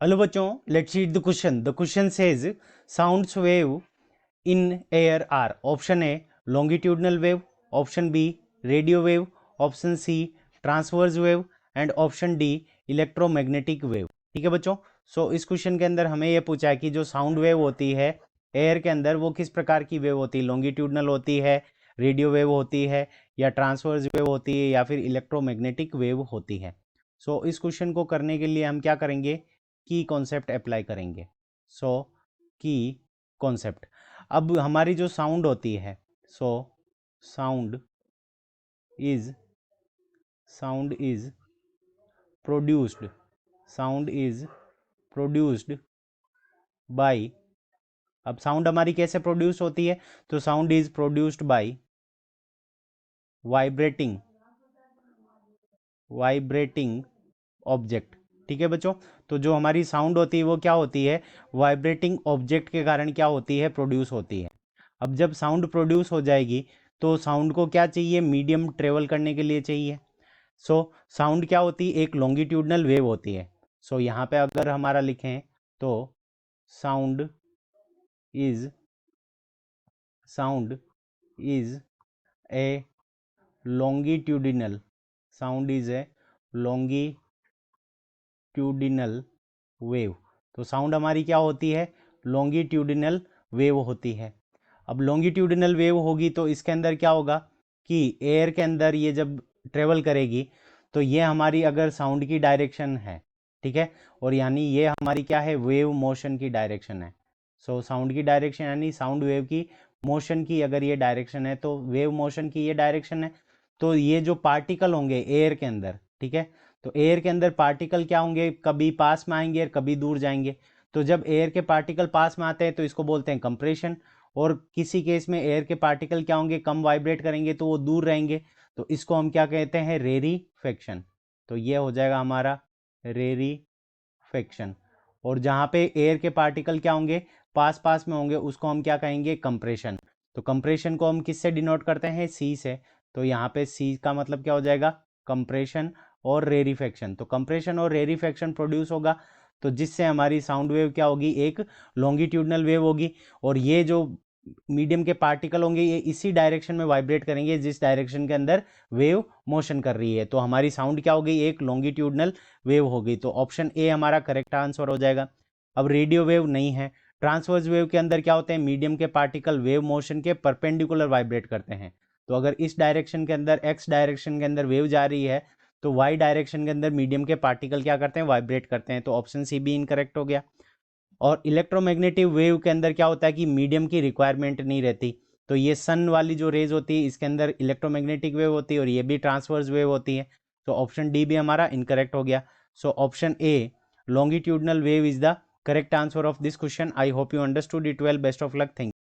Hello बच्चों, let's read the question. The question says sounds wave in air are option A longitudinal wave, option B radio wave, option C transverse wave and option D electromagnetic wave. ठीक है बच्चों, सो इस question के अंदर हमें यह पूछा है कि जो साउंड वेव होती है एयर के अंदर वो किस प्रकार की वेव होती है, लॉन्गिट्यूडनल होती है, रेडियो वेव होती है, या ट्रांसवर्स वेव होती है, या फिर इलेक्ट्रोमैग्नेटिक वेव होती है। सो इस क्वेश्चन को करने के लिए हम क्या करेंगे, की कॉन्सेप्ट अप्लाई करेंगे। सो की कॉन्सेप्ट, अब हमारी जो साउंड होती है, so sound is produced by, अब साउंड हमारी कैसे प्रोड्यूस होती है, तो sound is produced by vibrating object. ठीक है बच्चों, तो जो हमारी साउंड होती है वो क्या होती है, वाइब्रेटिंग ऑब्जेक्ट के कारण क्या होती है, प्रोड्यूस होती है। अब जब साउंड प्रोड्यूस हो जाएगी तो साउंड को क्या चाहिए, मीडियम ट्रेवल करने के लिए चाहिए। सो साउंड क्या होती है, एक लॉन्गिट्यूडनल वेव होती है। सो यहाँ पे अगर हमारा लिखें तो sound is a longitudinal wave. तो साउंड हमारी क्या होती है, लॉन्गिट्यूडिनल वेव होती है। अब लॉन्गिट्यूडिनल वेव होगी तो इसके अंदर क्या होगा कि एयर के अंदर ये जब ट्रेवल करेगी तो ये हमारी अगर साउंड की डायरेक्शन है, ठीक है, और यानी ये हमारी क्या है, वेव मोशन की डायरेक्शन है। सो साउंड की डायरेक्शन यानी साउंड वेव की मोशन की अगर ये डायरेक्शन है तो वेव मोशन की ये डायरेक्शन है। तो ये जो पार्टिकल होंगे एयर के अंदर, ठीक है, तो एयर के अंदर पार्टिकल क्या होंगे, कभी पास में आएंगे और कभी दूर जाएंगे। तो जब एयर के पार्टिकल पास में आते हैं तो इसको बोलते हैं कंप्रेशन, और किसी केस में एयर के पार्टिकल क्या होंगे, कम वाइब्रेट करेंगे तो वो दूर रहेंगे, तो इसको हम क्या कहते हैं, रेरीफेक्शन। तो ये हो जाएगा हमारा रेरीफेक्शन। और जहाँ पे एयर के पार्टिकल क्या होंगे, पास पास में होंगे, उसको हम क्या कहेंगे, कंप्रेशन। तो कंप्रेशन को हम किससे डिनोट करते हैं, सी से। तो यहाँ पे सी का मतलब क्या हो जाएगा, कंप्रेशन और रेरीफेक्शन। तो कंप्रेशन और रेरीफेक्शन प्रोड्यूस होगा, तो जिससे हमारी साउंड वेव क्या होगी, एक लॉन्गिट्यूडनल वेव होगी। और ये जो मीडियम के पार्टिकल होंगे ये इसी डायरेक्शन में वाइब्रेट करेंगे जिस डायरेक्शन के अंदर वेव मोशन कर रही है। तो हमारी साउंड क्या हो गई, एक लॉन्गिट्यूडनल वेव हो गई। तो ऑप्शन ए हमारा करेक्ट आंसर हो जाएगा। अब रेडियो वेव नहीं है। ट्रांसवर्स वेव के अंदर क्या होते हैं, मीडियम के पार्टिकल वेव मोशन के परपेंडिकुलर वाइब्रेट करते हैं। तो अगर इस डायरेक्शन के अंदर, एक्स डायरेक्शन के अंदर वेव जा रही है तो वाई डायरेक्शन के अंदर मीडियम के पार्टिकल क्या करते हैं, वाइब्रेट करते हैं। तो ऑप्शन सी भी इनकरेक्ट हो गया। और इलेक्ट्रोमैग्नेटिक वेव के अंदर क्या होता है कि मीडियम की रिक्वायरमेंट नहीं रहती। तो ये सन वाली जो रेज होती है इसके अंदर इलेक्ट्रोमैग्नेटिक वेव होती है और ये भी ट्रांसवर्स वेव होती है। तो ऑप्शन डी भी हमारा इनकरेक्ट हो गया। So option A longitudinal wave is the correct answer of this question. I hope you understood it well. Best of luck. Thank